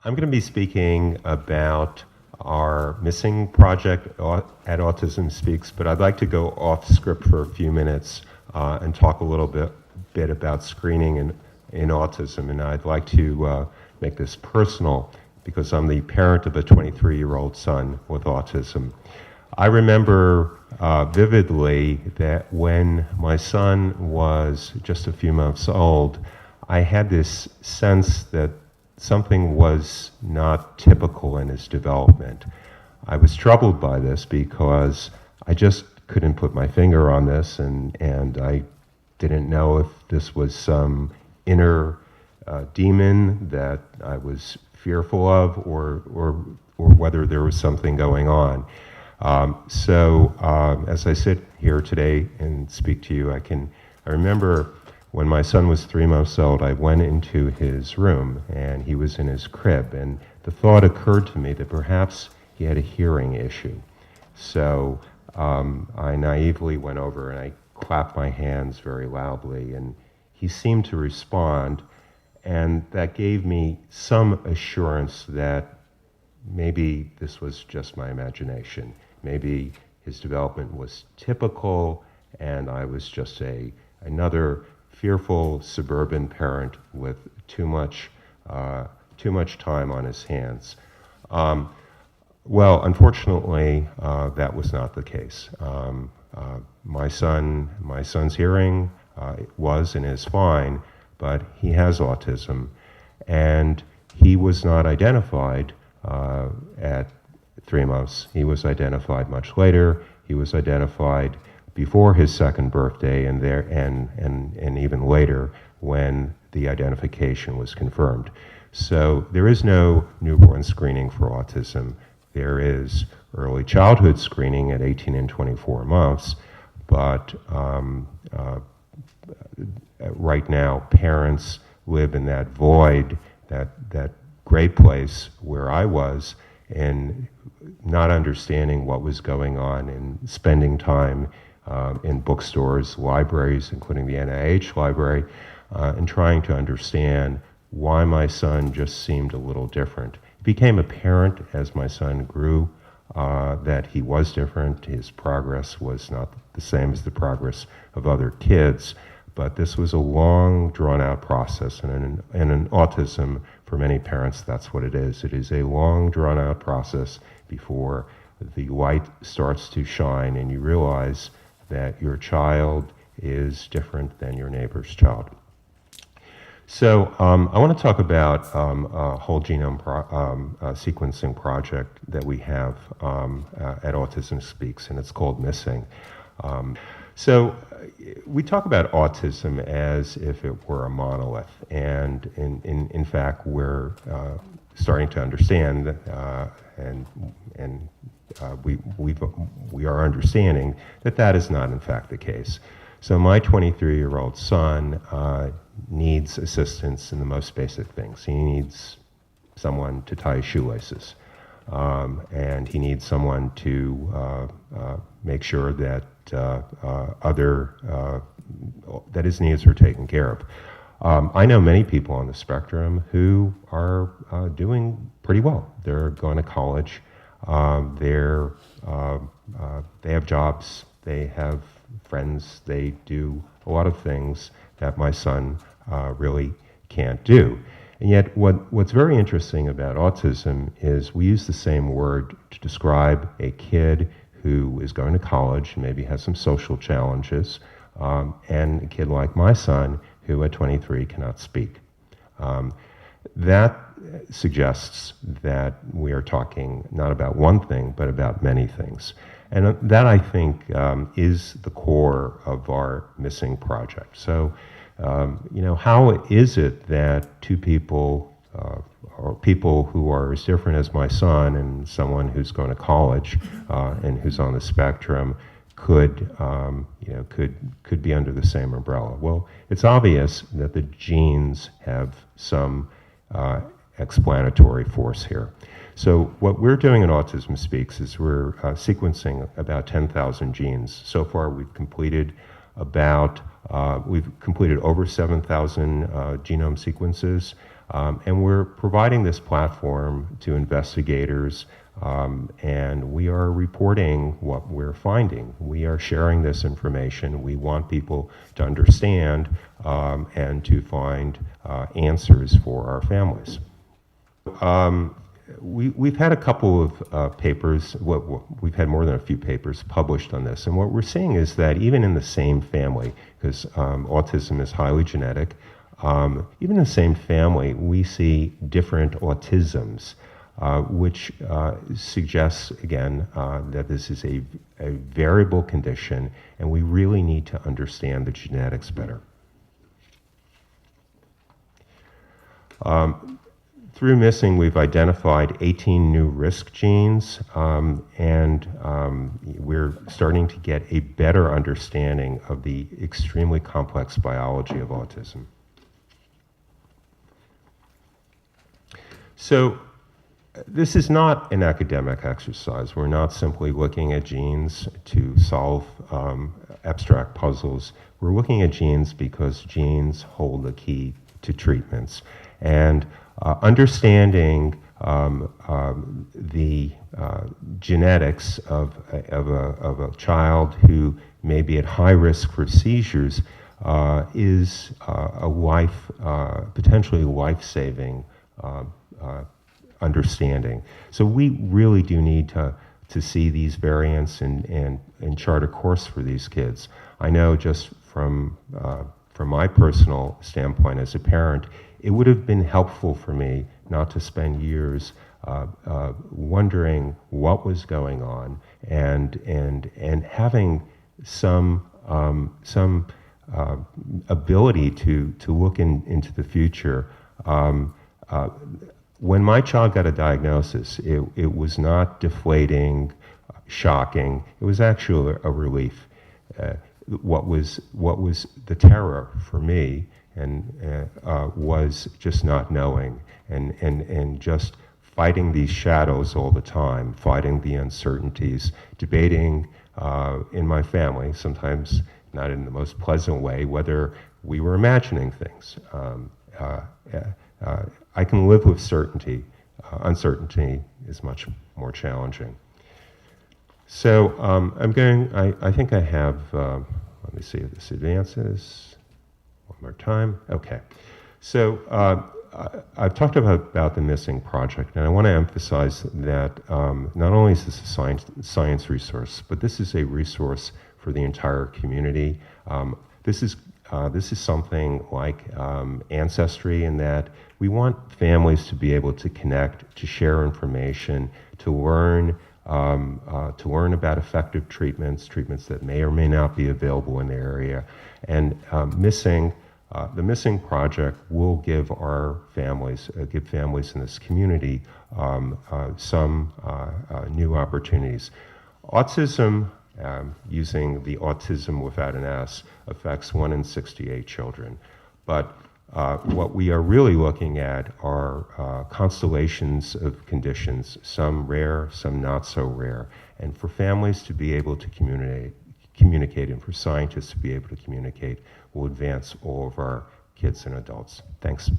I'm going to be speaking about our missing project at Autism Speaks, but I'd like to go off script for a few minutes and talk a little bit about screening in autism. And I'd like to make this personal because I'm the parent of a 23-year-old son with autism. I remember vividly that when my son was just a few months old, I had this sense that something was not typical in his development. I was troubled by this because I just couldn't put my finger on this, and I didn't know if this was some inner demon that I was fearful of, or whether there was something going on. As I sit here today and speak to you, I remember when my son was 3 months old, I went into his room and he was in his crib, and the thought occurred to me that perhaps he had a hearing issue. So I naively went over and I clapped my hands very loudly, and he seemed to respond, and that gave me some assurance that maybe this was just my imagination. Maybe his development was typical and I was just another fearful suburban parent with too much time on his hands. Well, unfortunately, that was not the case. My son's hearing was and is fine, but he has autism, and he was not identified at 3 months. He was identified much later. He was identified before his second birthday, and even later when the identification was confirmed. So there is no newborn screening for autism. There is early childhood screening at 18 and 24 months, but right now parents live in that void, that gray place where I was, in not understanding what was going on and spending time in bookstores, libraries, including the NIH library, and trying to understand why my son just seemed a little different. It became apparent as my son grew that he was different. His progress was not the same as the progress of other kids, but this was a long, drawn-out process, and in autism, for many parents, that's what it is. It is a long, drawn-out process before the light starts to shine and you realize that your child is different than your neighbor's child. So I want to talk about a whole genome sequencing project that we have at Autism Speaks, and it's called Missing. So we talk about autism as if it were a monolith, and in fact we're starting to understand we are understanding that is not in fact the case. So my 23-year-old son needs assistance in the most basic things. He needs someone to tie his shoelaces, and he needs someone to make sure that that his needs are taken care of. I know many people on the spectrum who are doing pretty well. They're going to college. They have jobs. They have friends. They do a lot of things that my son really can't do. And yet what's very interesting about autism is we use the same word to describe a kid who is going to college and maybe has some social challenges, and a kid like my son who at 23 cannot speak. That suggests that we are talking not about one thing, but about many things. And that, I think, is the core of our Missing project. So, how is it that two people, or people who are as different as my son and someone who's going to college and who's on the spectrum could be under the same umbrella? Well, it's obvious that the genes have some explanatory force here. So what we're doing in Autism Speaks is we're sequencing about 10,000 genes. So far we've completed over 7,000 genome sequences. And we're providing this platform to investigators, and we are reporting what we're finding. We are sharing this information. We want people to understand and to find answers for our families. We've had a couple of papers, we've had more than a few papers published on this, and what we're seeing is that even in the same family, because autism is highly genetic, even in the same family, we see different autisms, which suggests, again, that this is a variable condition, and we really need to understand the genetics better. Through missing, we've identified 18 new risk genes, and we're starting to get a better understanding of the extremely complex biology of autism. So this is not an academic exercise. We're not simply looking at genes to solve abstract puzzles. We're looking at genes because genes hold the key to treatments. And understanding the genetics of a child who may be at high risk for seizures is potentially life-saving understanding. So we really do need to see these variants and chart a course for these kids. I know just from my personal standpoint as a parent, it would have been helpful for me not to spend years wondering what was going on and having some ability to look into the future. When my child got a diagnosis, it was not deflating, shocking. It was actually a relief. What was the terror for me and was just not knowing and just fighting these shadows all the time, fighting the uncertainties, debating in my family, sometimes not in the most pleasant way, whether we were imagining things. I can live with certainty. Uncertainty is much more challenging. So I think I have, let me see if this advances. One more time. Okay. So I've talked about the Missing Project, and I want to emphasize that not only is this a science resource, but this is a resource for the entire community. This is something like Ancestry in that we want families to be able to connect, to share information, to learn about effective treatments that may or may not be available in the area. And the Missing Project will give our families, give families in this community some new opportunities. Autism, using the Autism without an S, affects 1 in 68 children. But what we are really looking at are constellations of conditions, some rare, some not so rare. And for families to be able to communicate, and for scientists to be able to communicate, will advance all of our kids and adults. Thanks.